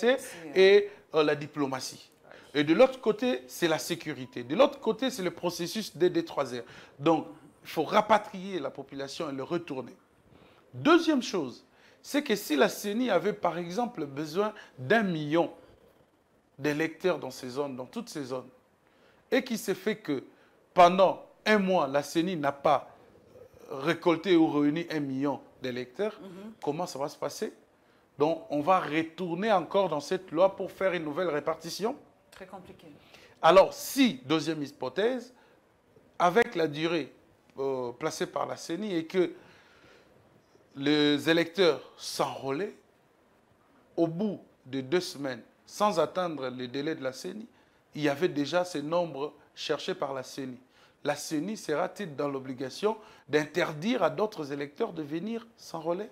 S2: et la diplomatie. Et de l'autre côté, c'est la sécurité. De l'autre côté, c'est le processus DD3R. Donc, il faut rapatrier la population et le retourner. Deuxième chose, c'est que si la CENI avait par exemple besoin d'1 million d'électeurs dans ces zones, dans toutes ces zones, et qu'il s'est fait que pendant un mois, la CENI n'a pas récolté ou réuni 1 million d'électeurs, comment ça va se passer? Donc, on va retourner encore dans cette loi pour faire une nouvelle répartition.
S1: Très compliqué.
S2: Alors, si, deuxième hypothèse, avec la durée placée par la CENI et que les électeurs s'enrôlaient, au bout de 2 semaines, sans atteindre les délais de la CENI, il y avait déjà ces nombres cherchés par la CENI. La CENI sera-t-il dans l'obligation d'interdire à d'autres électeurs de venir s'enrôler?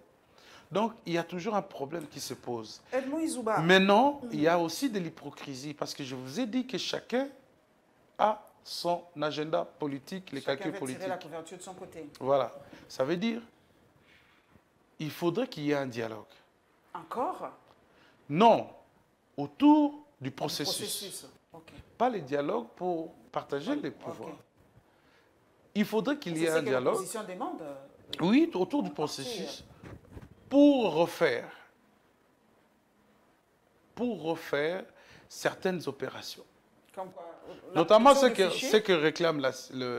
S2: Donc, il y a toujours un problème qui se pose.
S1: Edmond Izouba.
S2: Maintenant, il y a aussi de l'hypocrisie, parce que je vous ai dit que chacun a son agenda politique, les calculs politiques.
S1: Chacun veut tirer la couverture de son côté.
S2: Voilà. Ça veut dire il faudrait qu'il y ait un dialogue.
S1: Encore?
S2: Non, autour du processus.
S1: Okay.
S2: Pas le dialogue pour partager les pouvoirs. Okay. Il faudrait qu'il y ait un dialogue.
S1: L'opposition demande.
S2: Oui, autour du processus. Pour refaire certaines opérations.
S1: Comme quoi,
S2: notamment ce que réclame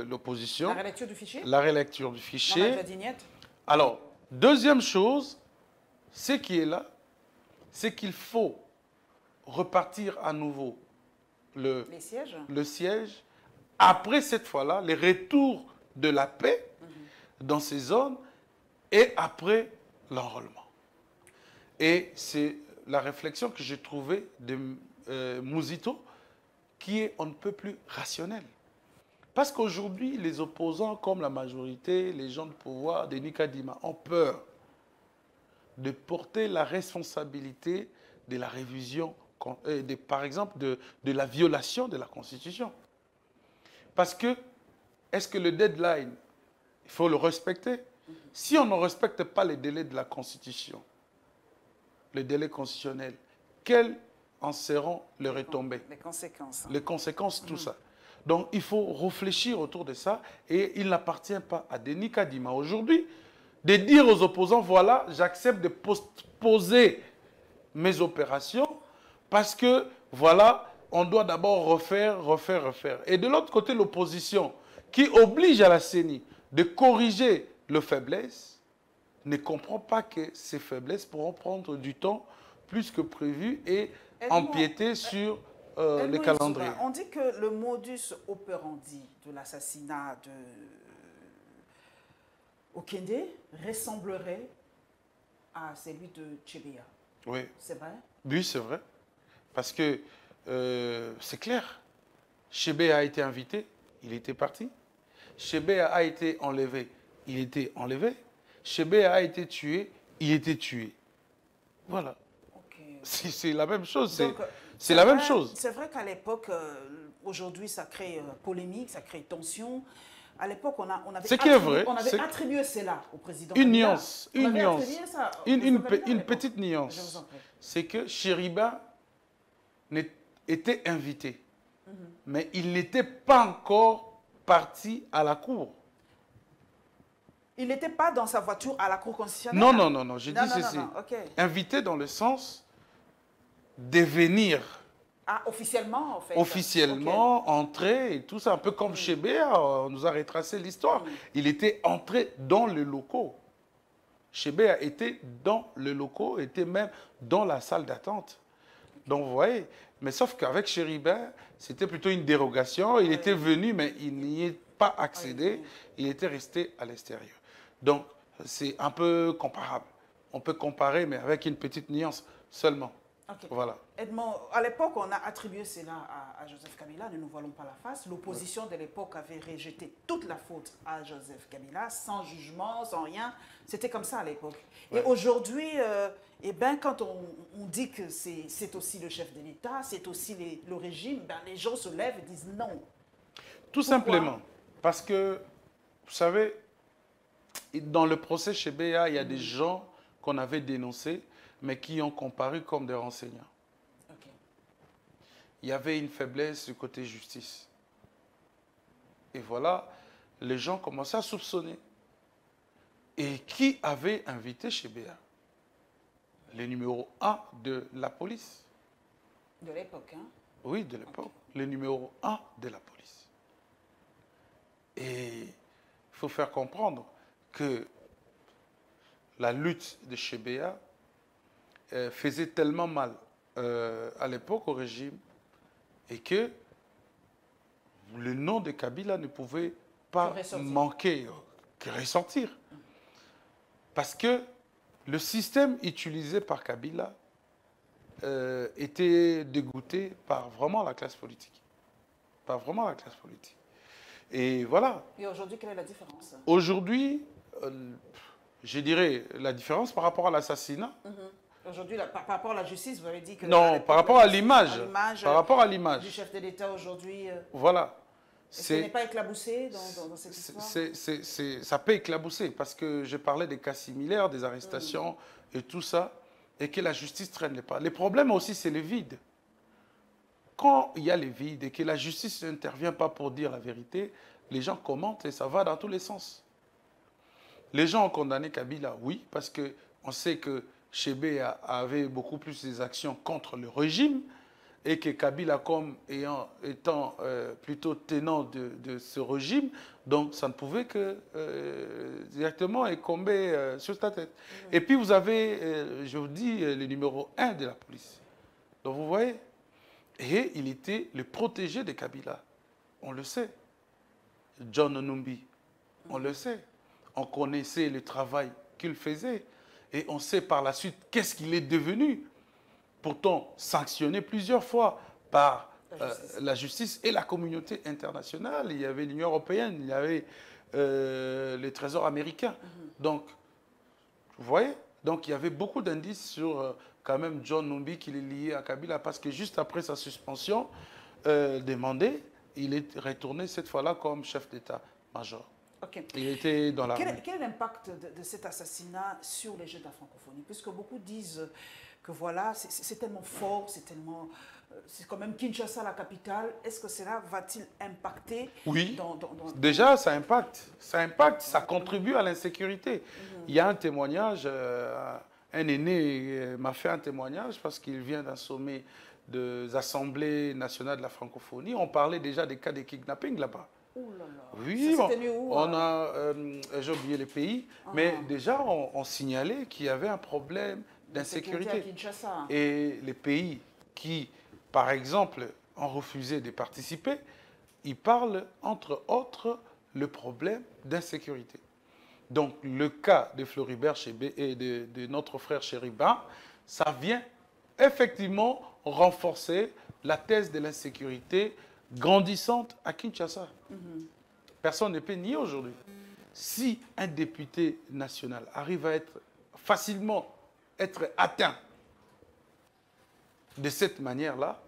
S2: l'opposition.
S1: La relecture du fichier?
S2: La relecture du fichier.
S1: Non,
S2: alors, deuxième chose, ce qui est là, c'est qu'il faut repartir à nouveau le siège. Après cette fois-là, les retours de la paix dans ces zones et après l'enrôlement. Et c'est la réflexion que j'ai trouvée de Mouzito, qui est on ne peut plus rationnel. Parce qu'aujourd'hui, les opposants, comme la majorité, les gens de pouvoir, Denis Kadima, ont peur de porter la responsabilité de la révision, par exemple, de la violation de la Constitution. Parce que, est-ce que le deadline, il faut le respecter? Si on ne respecte pas les délais de la Constitution, les délais constitutionnels, quelles en seront les retombées?
S1: Les conséquences.
S2: Les conséquences, tout ça. Donc, il faut réfléchir autour de ça et il n'appartient pas à Denis Kadima aujourd'hui de dire aux opposants, voilà, j'accepte de postposer mes opérations parce que, voilà, on doit d'abord refaire. Et de l'autre côté, l'opposition qui oblige à la CENI de corriger les faiblesses ne comprend pas que ces faiblesses pourront prendre du temps plus que prévu et empiéter sur les calendriers.
S1: On dit que le modus operandi de l'assassinat de Okende ressemblerait à celui de Tchébéa.
S2: Oui.
S1: C'est vrai?
S2: Oui, c'est vrai. Parce que c'est clair. Tchébéa a été invité, il était parti. Tchébéa a été enlevé, il était enlevé. Tchébéa a été tué, il était tué. Voilà. Okay. C'est la même chose. C'est la même chose.
S1: C'est vrai qu'à l'époque, aujourd'hui, ça crée polémique, ça crée tension. À l'époque, on avait attribué cela au président.
S2: Une nuance. Une petite nuance. C'est que Chériba était invité. Mais il n'était pas encore parti à la cour.
S1: Il n'était pas dans sa voiture à la cour constitutionnelle?
S2: Non. Je dis ceci. Okay. Invité dans le sens de venir.
S1: Ah, officiellement, en fait.
S2: Officiellement, okay. Entrer et tout ça. Un peu comme Tchébéa, on nous a retracé l'histoire. Il était entré dans les locaux. Tchébéa était dans les locaux, était même dans la salle d'attente. Donc, vous voyez. Mais sauf qu'avec Chériba, c'était plutôt une dérogation. Il était venu, mais il n'y est pas accédé. Il était resté à l'extérieur. Donc, c'est un peu comparable. On peut comparer, mais avec une petite nuance seulement.
S1: Ok.
S2: Voilà.
S1: Edmond, à l'époque, on a attribué cela à Joseph Kabila, ne nous voilons pas la face. L'opposition de l'époque avait rejeté toute la faute à Joseph Kabila, sans jugement, sans rien. C'était comme ça à l'époque. Et aujourd'hui, eh ben, quand on dit que c'est aussi le chef de l'État, c'est aussi le régime, ben, les gens se lèvent et disent non.
S2: Tout simplement parce que, vous savez, dans le procès chez BA, il y a des gens qu'on avait dénoncés, mais qui ont comparu comme des renseignants.
S1: Okay.
S2: Il y avait une faiblesse du côté justice. Et voilà, les gens commençaient à soupçonner. Et qui avait invité chez BA? Le numéro 1 de la police.
S1: De l'époque, hein?
S2: Oui, de l'époque. Okay. Le numéro 1 de la police. Et il faut faire comprendre que la lutte de chez BA faisait tellement mal à l'époque au régime et que le nom de Kabila ne pouvait pas manquer, que ressortir. Parce que le système utilisé par Kabila était dégoûté par vraiment la classe politique. Par vraiment la classe politique. Et voilà.
S1: Et aujourd'hui, quelle est la différence?
S2: Aujourd'hui, je dirais la différence par rapport à l'assassinat.
S1: Aujourd'hui, par rapport à la justice, vous avez dit que...
S2: Non, par rapport à l'image. Par rapport à l'image.
S1: Du chef de l'État aujourd'hui.
S2: Voilà.
S1: Est-ce qu'il n'est pas éclabousé dans cette histoire?
S2: Ça peut éclabousser parce que je parlais des cas similaires, des arrestations et tout ça, et que la justice ne traîne pas. Les problèmes aussi, c'est le vide. Quand il y a le vide et que la justice n'intervient pas pour dire la vérité, les gens commentent et ça va dans tous les sens. Les gens ont condamné Kabila, oui, parce qu'on sait que Chébé avait beaucoup plus des actions contre le régime et que Kabila, comme étant plutôt tenant de ce régime, donc ça ne pouvait que directement incomber sur sa tête. Et puis vous avez, je vous dis, le numéro 1 de la police. Donc vous voyez, et il était le protégé de Kabila. On le sait. John Numbi, on le sait. On connaissait le travail qu'il faisait. Et on sait par la suite qu'est-ce qu'il est devenu. Pourtant, sanctionné plusieurs fois par la justice et la communauté internationale. Il y avait l'Union européenne, il y avait le Trésor américain. Donc, vous voyez? Donc, il y avait beaucoup d'indices sur quand même John Numbi qu'il est lié à Kabila parce que juste après sa suspension demandée, il est retourné cette fois-là comme chef d'état-major.
S1: Okay.
S2: Il était dans la...
S1: Quel est l'impact de cet assassinat sur les jeunes de la francophonie? Puisque beaucoup disent que voilà, c'est tellement fort, c'est tellement... C'est quand même Kinshasa, la capitale. Est-ce que cela va-t-il impacter?
S2: Oui, déjà ça impacte. Ça impacte, ça contribue à l'insécurité. Il y a un témoignage, un aîné m'a fait un témoignage parce qu'il vient d'un sommet des assemblées nationales de la francophonie. On parlait déjà des cas de kidnapping là-bas.
S1: Oh là là.
S2: Oui, on a, j'ai oublié les pays, mais déjà on signalait qu'il y avait un problème d'insécurité. Et les pays qui, par exemple, ont refusé de participer, ils parlent entre autres le problème d'insécurité. Donc le cas de Floribert Chébé et de notre frère Chériban, ça vient effectivement renforcer la thèse de l'insécurité grandissante à Kinshasa. Personne ne peut nier aujourd'hui. Si un député national arrive à être facilement atteint de cette manière-là,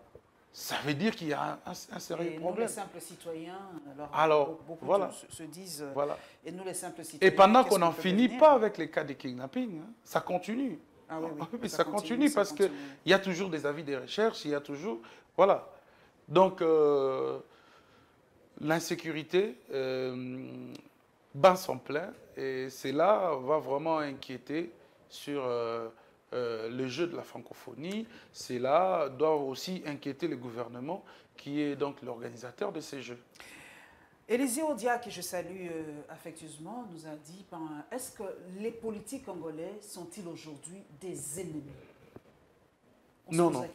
S2: ça veut dire qu'il y a un sérieux problème.
S1: Nous, les simples citoyens,
S2: alors
S1: beaucoup
S2: voilà,
S1: se disent,
S2: voilà.
S1: Et nous, les simples citoyens...
S2: Et pendant qu'on n'en finit pas avec les cas de kidnapping, hein, ça continue.
S1: Ah oui, oui.
S2: Mais ça continue parce qu'il y a toujours des avis de recherche, il y a toujours... Voilà. Donc, l'insécurité bat son plein et cela va vraiment inquiéter sur le jeu de la francophonie. Cela doit aussi inquiéter le gouvernement qui est donc l'organisateur de ces jeux.
S1: Élisée Odia, que je salue affectueusement, nous a dit, est-ce que les politiques congolais sont-ils aujourd'hui des ennemis?
S2: Non, non.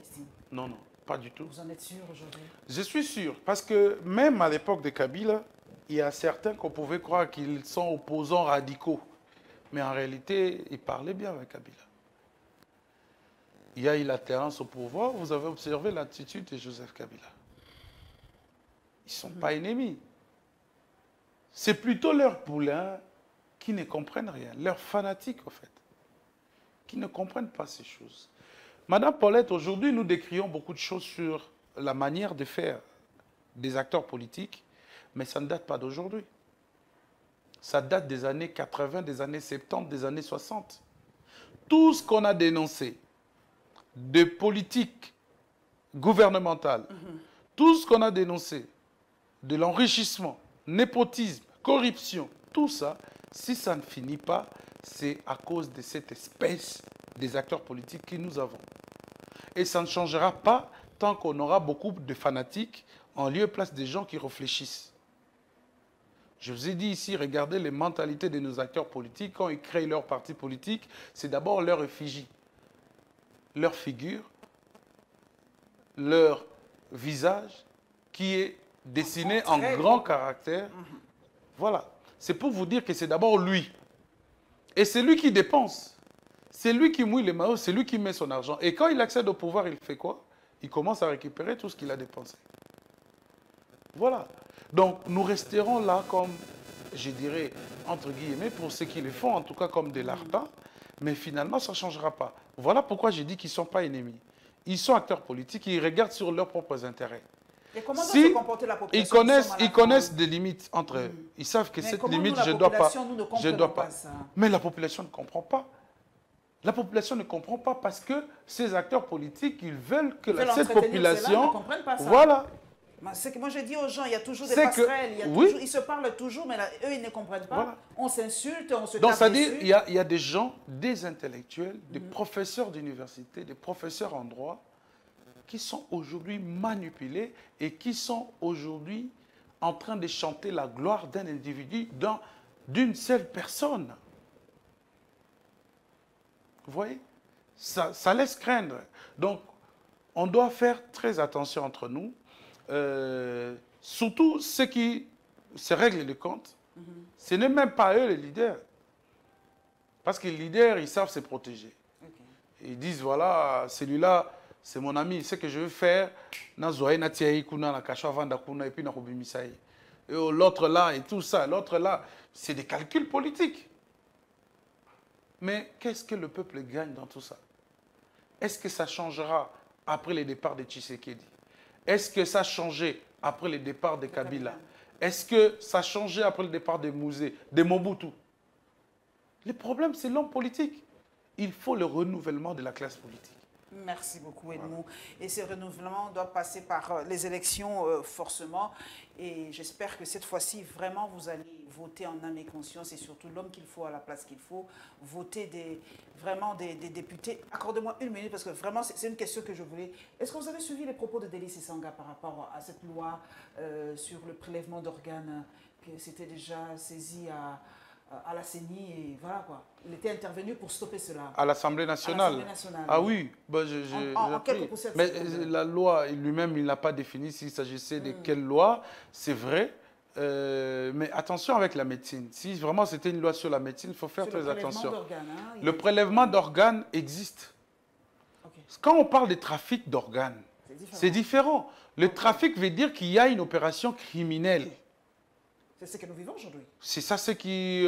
S2: Non, non, pas du tout.
S1: Vous en êtes sûr aujourd'hui?
S2: Je suis sûr, parce que même à l'époque de Kabila, il y a certains qu'on pouvait croire qu'ils sont opposants radicaux. Mais en réalité, ils parlaient bien avec Kabila. il y a eu l'alternance au pouvoir. Vous avez observé l'attitude de Joseph Kabila. Ils ne sont pas ennemis. C'est plutôt leurs poulains qui ne comprennent rien, leurs fanatiques, en fait, qui ne comprennent pas ces choses. Madame Paulette, aujourd'hui, nous décrions beaucoup de choses sur la manière de faire des acteurs politiques, mais ça ne date pas d'aujourd'hui. Ça date des années 80, des années 70, des années 60. Tout ce qu'on a dénoncé de politique gouvernementale, tout ce qu'on a dénoncé de l'enrichissement, népotisme, corruption, tout ça, si ça ne finit pas, c'est à cause de cette espèce des acteurs politiques que nous avons. Et ça ne changera pas tant qu'on aura beaucoup de fanatiques en lieu et place des gens qui réfléchissent. Je vous ai dit ici, regardez les mentalités de nos acteurs politiques. Quand ils créent leur parti politique, c'est d'abord leur effigie, leur figure, leur visage qui est dessiné en grand caractère. Voilà. C'est pour vous dire que c'est d'abord lui. Et c'est lui qui dépense. C'est lui qui mouille les maillots, c'est lui qui met son argent. Et quand il accède au pouvoir, il fait quoi? Il commence à récupérer tout ce qu'il a dépensé. Voilà. Donc, nous resterons là comme, je dirais, entre guillemets, pour ceux qui le font, en tout cas comme des lartins, mais finalement, ça ne changera pas. Voilà pourquoi j'ai dit qu'ils ne sont pas ennemis. Ils sont acteurs politiques, ils regardent sur leurs propres intérêts.
S1: Et comment doit se comporter la population?
S2: Ils connaissent des limites entre eux. Ils savent que cette limite, je ne dois pas. Je dois pas. Mais la population ne comprend pas. La population ne comprend pas parce que ces acteurs politiques, ils veulent que cette population... Voilà.
S1: C'est que moi je dis aux gens, il y a toujours des passerelles, ils se parlent toujours, mais là, eux ils ne comprennent pas. Voilà. On s'insulte, on se tape.
S2: Donc ça dit, il y a des gens, des intellectuels, des professeurs d'université, des professeurs en droit, qui sont aujourd'hui manipulés et qui sont aujourd'hui en train de chanter la gloire d'un individu, d'une seule personne. Vous voyez? Ça laisse craindre. Donc, on doit faire très attention entre nous. Surtout ceux qui se règlent les comptes, ce n'est même pas eux les leaders. Parce que les leaders, ils savent se protéger. Ils disent, voilà, celui-là, c'est mon ami, ce que je veux faire, et l'autre là, et tout ça, l'autre là, c'est des calculs politiques. Mais qu'est-ce que le peuple gagne dans tout ça? Est-ce que ça changera après le départ de Tshisekedi? Est-ce que ça a changé après le départ de Kabila? Est-ce que ça a changé après le départ de Mouzé, de Mobutu? Le problème, c'est l'homme politique. Il faut le renouvellement de la classe politique.
S1: Merci beaucoup, Edmond. Et ce renouvellement doit passer par les élections forcément. Et j'espère que cette fois-ci, vraiment, vous allez voter en âme et conscience et surtout l'homme qu'il faut à la place qu'il faut. Voter vraiment des députés. Accordez-moi une minute parce que vraiment, c'est une question que je voulais. Est-ce que vous avez suivi les propos de Délice Sanga par rapport à cette loi sur le prélèvement d'organes, que c'était déjà saisi à la CENI et voilà quoi. Il était intervenu pour stopper cela.
S2: À l'Assemblée nationale. Ah oui, bah,
S1: en quelques poucettes.
S2: Mais la loi lui-même, il n'a pas défini s'il s'agissait de quelle loi, c'est vrai. Mais attention avec la médecine. Si vraiment c'était une loi sur la médecine, il faut faire très attention. Le prélèvement d'organes existe. Okay. Quand on parle de trafic d'organes, c'est différent. Le trafic veut dire qu'il y a une opération criminelle.
S1: C'est ce que nous vivons aujourd'hui.
S2: C'est ça ce qui...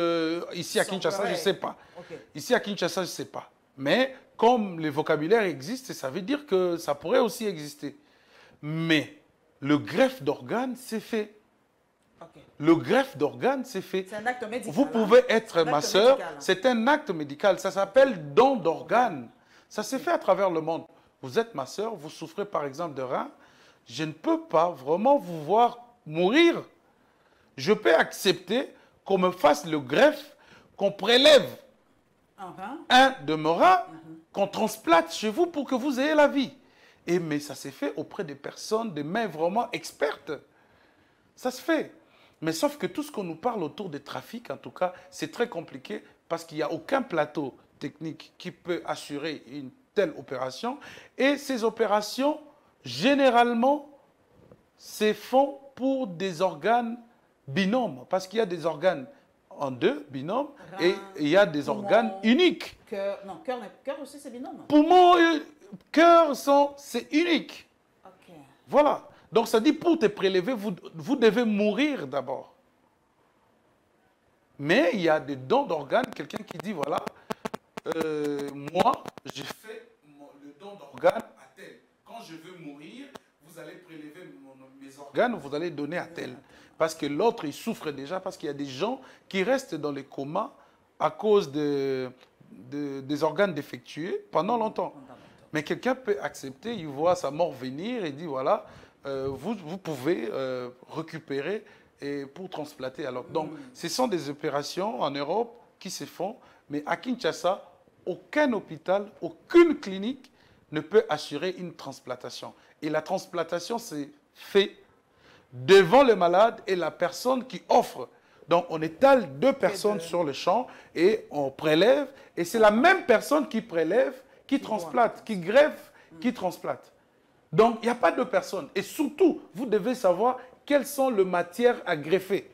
S2: ici à Kinshasa, je ne sais pas. Okay. Ici à Kinshasa, je ne sais pas. Mais comme le vocabulaire existe, ça veut dire que ça pourrait aussi exister. Mais le greffe d'organes, c'est fait. Okay. Le greffe d'organes, c'est fait.
S1: C'est un acte médical.
S2: Vous pouvez être ma soeur, c'est un acte médical. Ça s'appelle don d'organes. Ça se fait à travers le monde. Vous êtes ma soeur, vous souffrez par exemple de rein. Je ne peux pas vraiment vous voir mourir. Je peux accepter qu'on me fasse le greffe, qu'on prélève un de mes reins, qu'on transplante chez vous pour que vous ayez la vie. Mais ça s'est fait auprès des personnes, des mains vraiment expertes. Ça se fait. Mais sauf que tout ce qu'on nous parle autour des trafics, en tout cas, c'est très compliqué parce qu'il n'y a aucun plateau technique qui peut assurer une telle opération. Et ces opérations, généralement, se font pour des organes binômes. Parce qu'il y a des organes en deux, binômes, et il y a des organes uniques.
S1: Non, cœur aussi, c'est binôme.
S2: Poumon, Cœur, sang, c'est unique.
S1: Ok.
S2: Voilà. Donc ça dit, pour te prélever, vous devez mourir d'abord. Mais il y a des dons d'organes, quelqu'un qui dit, voilà, moi, j'ai fait le don d'organes à tel. Quand je veux mourir, vous allez prélever mes organes, vous allez donner à tel. Parce que l'autre, il souffre déjà, parce qu'il y a des gens qui restent dans les comas à cause des organes défectueux pendant longtemps. Mais quelqu'un peut accepter, il voit sa mort venir et dit, voilà, vous pouvez récupérer et pour transplanter à l'autre. Donc, ce sont des opérations en Europe qui se font, mais à Kinshasa, aucun hôpital, aucune clinique ne peut assurer une transplantation. Et la transplantation, c'est fait devant le malade et la personne qui offre. Donc, on étale deux personnes sur le champ et on prélève. Et c'est la même personne qui prélève, qui transplante, qui greffe, qui transplante. Donc, il n'y a pas deux personnes. Et surtout, vous devez savoir quelles sont les matières à greffer.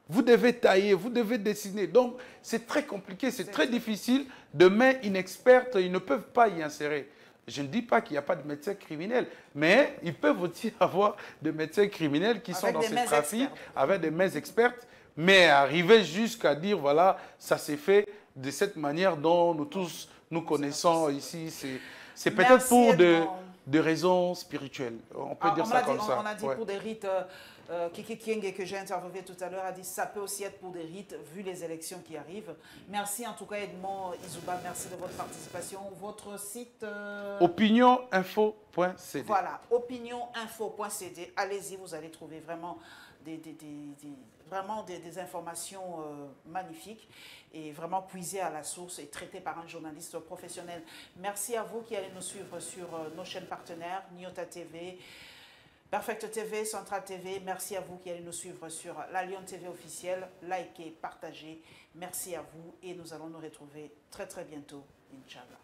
S2: Vous devez tailler, vous devez dessiner. Donc, c'est très compliqué, c'est très difficile. Demain, une experte, ils ne peuvent pas y insérer. Je ne dis pas qu'il n'y a pas de médecins criminels, mais ils peuvent aussi avoir des médecins criminels qui sont dans ce trafic avec des mains expertes, mais arriver jusqu'à dire, voilà, ça s'est fait de cette manière dont nous tous nous connaissons ici, c'est peut-être pour de raisons spirituelles. On peut dire ça comme ça.
S1: On a dit pour des rites, Kiki Kienge, que j'ai interviewé tout à l'heure, a dit ça peut aussi être pour des rites, vu les élections qui arrivent. Merci en tout cas Edmond Izuba, merci de votre participation. Votre site
S2: opinioninfo.cd.
S1: Voilà, opinioninfo.cd. Allez-y, vous allez trouver vraiment des informations magnifiques et vraiment puisées à la source et traitées par un journaliste professionnel. Merci à vous qui allez nous suivre sur nos chaînes partenaires, Nyota TV, Perfect TV, Central TV. Merci à vous qui allez nous suivre sur la Lyon TV officielle. Likez, partagez. Merci à vous et nous allons nous retrouver très très bientôt, Inch'Allah.